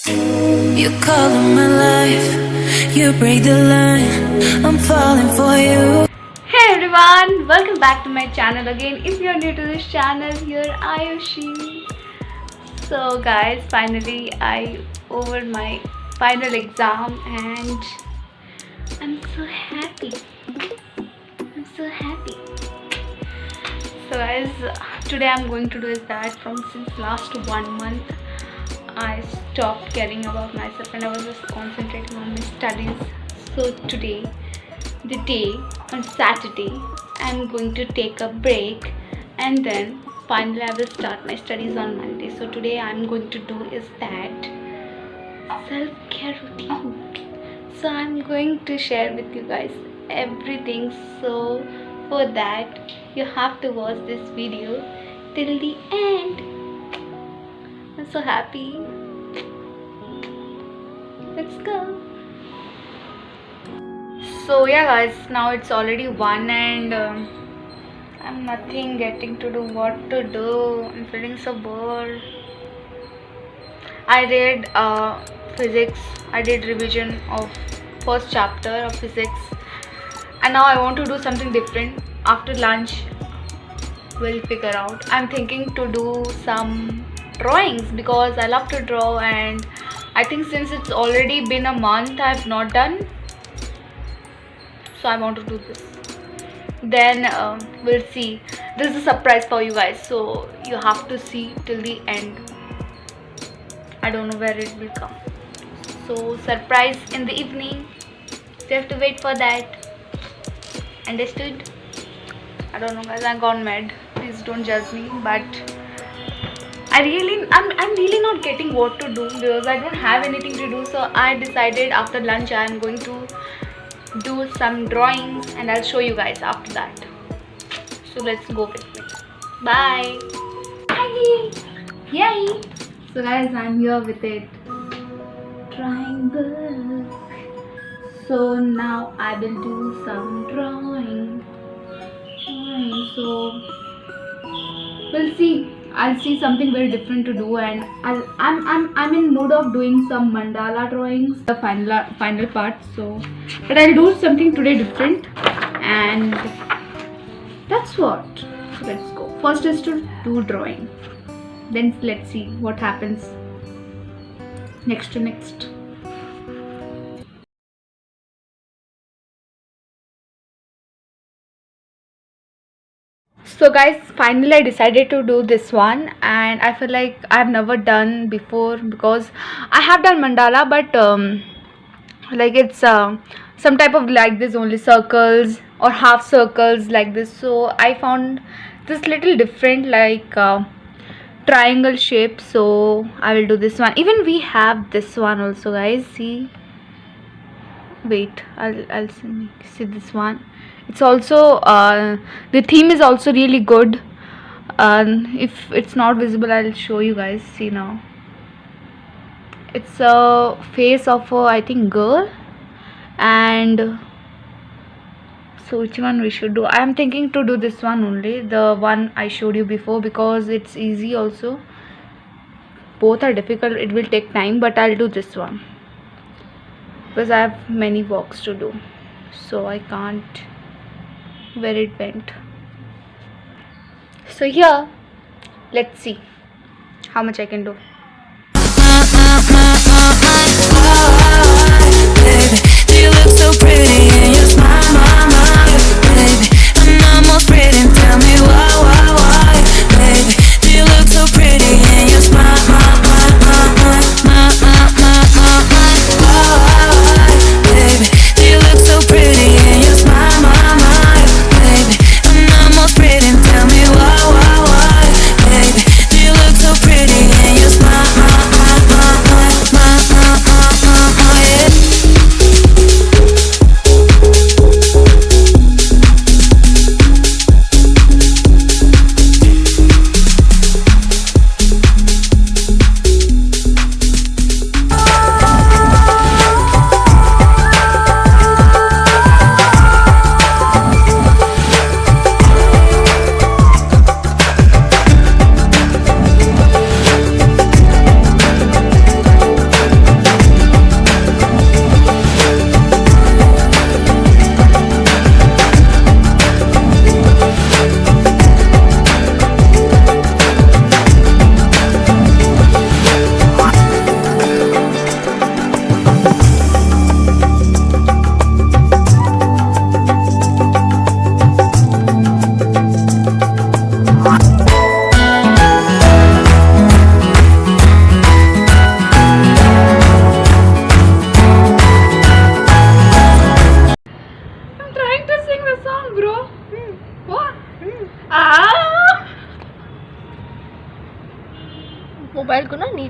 You call in my life, you break the line, I'm falling for you. Hey everyone, welcome back to my channel again. If you're new to this channel, here Ayushi. So guys, finally I over my final exam and I'm so happy. I'm so happy. So guys, today I'm going to do is that from since last 1 month I stopped caring about myself and I was just concentrating on my studies. So today, the day on Saturday, I'm going to take a break and then finally I will start my studies on Monday. So today I'm going to do is that self-care routine. So I'm going to share with you guys everything. So for that you have to watch this video till the end. I'm so happy. Let's go. So yeah guys, now it's already 1 and I'm nothing getting to do what to do. I'm feeling so bored. I read physics. I did revision of first chapter of physics and now I want to do something different. After lunch we'll figure out. I'm thinking to do some drawings because I love to draw and I think since it's already been a month I've not done, so I want to do this. Then we'll see. This is a surprise for you guys, so you have to see till the end. I don't know where it will come, so surprise in the evening, so you have to wait for that. Understood? I don't know guys, I gone mad, please don't judge me, but I'm really not getting what to do because I don't have anything to do. So I decided after lunch I'm going to do some drawings and I'll show you guys after that. So let's go with me. Bye. Hi. Yay. So guys, I'm here with it. Triangle. So now I will do some drawing. So we'll see. I'll see something very different to do and I'm in mood of doing some mandala drawings, the final part. So but I'll do something today different and that's what. So let's go. First is to do drawing, then let's see what happens next. So guys, finally I decided to do this one and I feel like I've never done before because I have done mandala but like it's some type of like this, only circles or half circles like this. So I found this little different, like triangle shape, so I will do this one. Even we have this one also guys, see, wait, I'll see this one. It's also the theme is also really good. If it's not visible I'll show you guys. See now, it's a face of a, I think, girl. And so which one we should do? I am thinking to do this one only, the one I showed you before, because it's easy also. Both are difficult, it will take time, but I'll do this one because I have many works to do, so I can't. Where it went. So here, let's see how much I can do. Baby, do you look so pretty in your smile, baby? I'm almost ready, tell me why, baby? Do you look so pretty in your smile, baby? Do you look so pretty in your smile, baby? I'm almost ready, tell me why, baby? Do you look so pretty in your smile?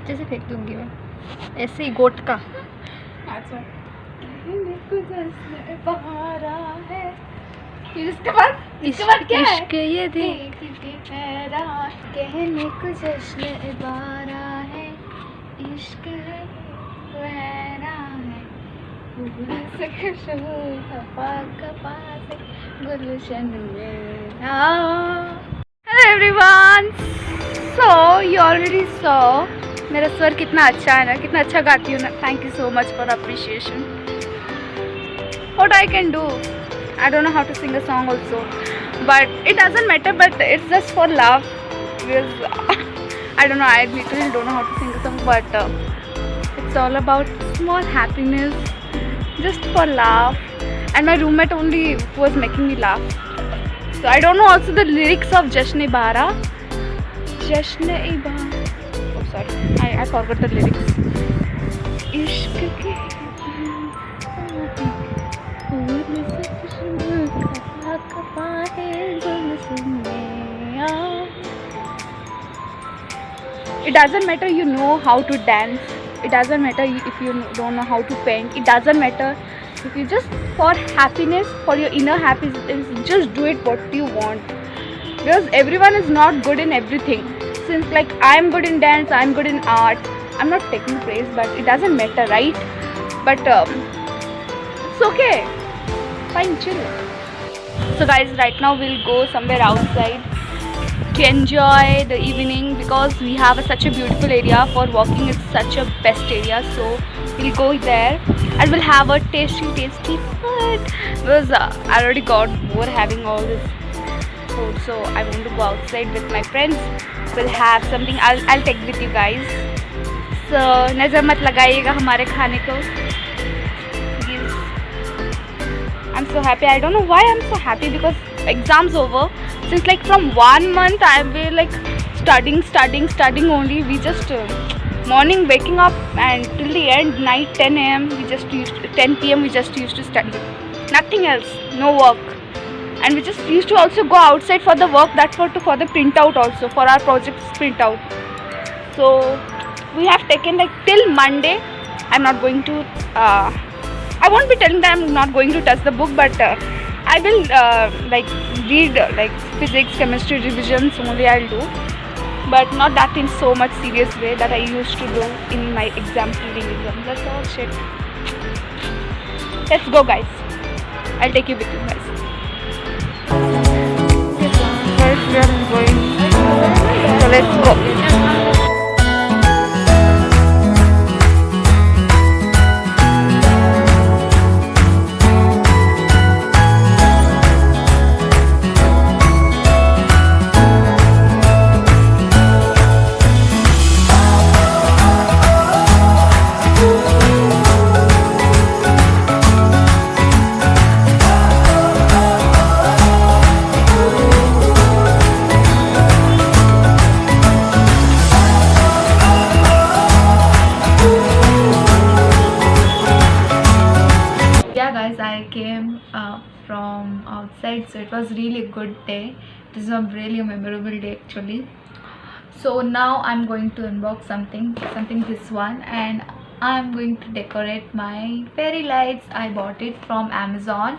नीचे से फेंक दूंगी मैं, ऐसे ही गोट का। इसके बाद क्या है? इश्क ये देख के ठहरा, कहने को जश्न इबारा है, इश्क है गहरा है, फूल से खुशबू खपा खपा से गुलशन में आओ। Hello everyone, so you already saw मेरा स्वर कितना अच्छा है ना, कितना अच्छा गाती हूँ ना। Thank you so much for appreciation. What I can do, I don't know how to sing a song also, but it doesn't matter, but it's just for love, because I don't know, I literally don't know how to sing a song, but it's all about small happiness, just for laugh. And my roommate only was making me laugh, so I don't know also the lyrics of Jashn Ibara. Jashn Ibara, oh sorry, I forgot the lyrics. Ishq ke it doesn't matter you know how to dance, it doesn't matter if you don't know how to paint, it doesn't matter if you just for happiness, for your inner happiness, just do it what you want, because everyone is not good in everything. Since like I'm good in dance, I'm good in art, I'm not taking praise, but it doesn't matter, right? But it's okay, fine, chill. So guys, right now we'll go somewhere outside to enjoy the evening, because we have such a beautiful area for walking. It's such a best area, so we'll go there and we'll have a tasty food, because I already got bored having all this food, so I want to go outside with my friends. We'll have something, I'll take with you guys, so नज़र मत लगाइएगा हमारे खाने को। I'm so happy. I don't know why I'm so happy, because exams over. Since like from 1 month I've been like studying only. We just morning waking up and till the end night 10 a.m. we just used 10 p.m. we just used to study. Nothing else, no work. And we just used to also go outside for the work, that for the printout also, for our projects printout. So we have taken like till Monday. I'm not going to I won't be telling them I'm not going to touch the book, but I will like read like physics, chemistry revisions only I'll do, but not that in so much serious way that I used to do in my exam exam. That's all shit. Let's go guys, I'll take you with you guys. Guys, we are going, so let's go. I came from outside, so it was really a good day. It is a really memorable day actually. So now I'm going to unbox something this one, and I'm going to decorate my fairy lights. I bought it from Amazon,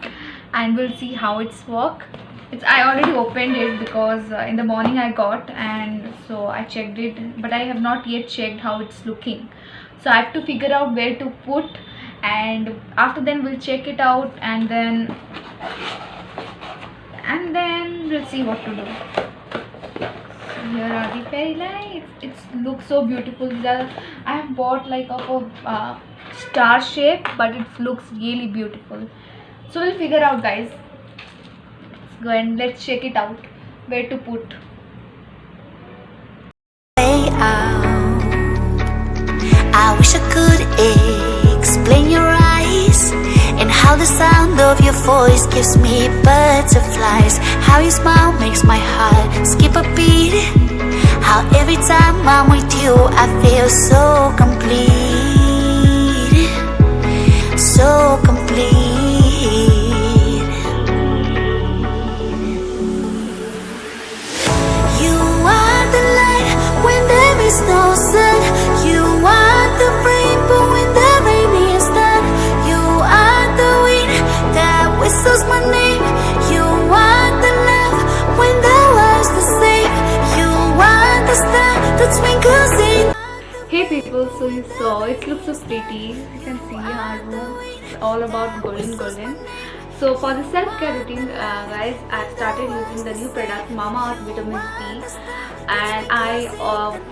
and we'll see how it's work. I already opened it because in the morning I got, and so I checked it, but I have not yet checked how it's looking. So I have to figure out where to put, and after then we'll check it out, and then we'll see what to do. So here are the fairy lights. It looks so beautiful. I have bought like of a star shape, but it looks really beautiful. So we'll figure out guys. Let's go and let's check it out where to put. I wish I could explain your eyes, and how the sound of your voice gives me butterflies. How your smile makes my heart skip a beat. How every time I'm with you I feel so complete, so complete. You are the light when there is no sun. You So it looks so pretty. You can see our room. It's all about golden. So for the self-care routine, guys, I started using the new product Mama Earth Vitamin C, and I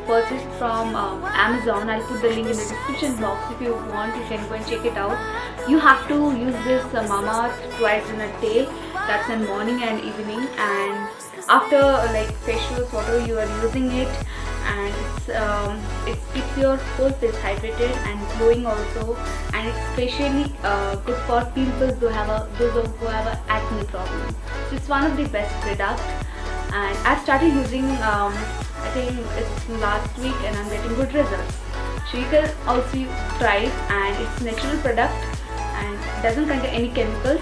purchased from Amazon. I'll put the link in the description box. If you want, you can go and check it out. You have to use this Mama Earth twice in a day. That's in morning and evening, and after like facials, whatever you are using it, and it keeps your whole face hydrated and glowing also, and it's especially good for pimples who have a acne problem. So it's one of the best products, and I started using I think it's last week, and I'm getting good results. So you can also try it, and it's natural product and doesn't contain any chemicals,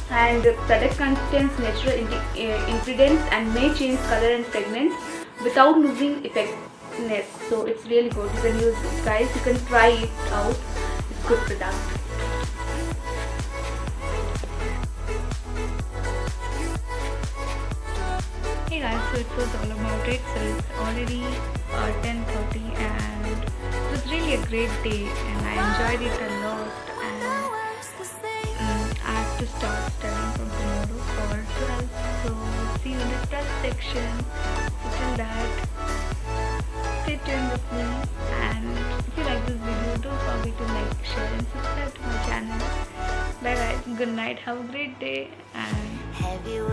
and the product contains natural ingredients and may change color and fragrance without losing effectiveness. So it's really good. You can use it, guys. You can try it out. It's good product. Hey guys, so it was all about it. So it's already 10:30, and it was really a great day, and I enjoyed it a lot. And I have to start studying from tomorrow for 12th. So see you in the 12th section. So till that, stay tuned with me, and if you like this video, don't forget to like, share and subscribe to my channel. Bye guys, good night, have a great day, and Have you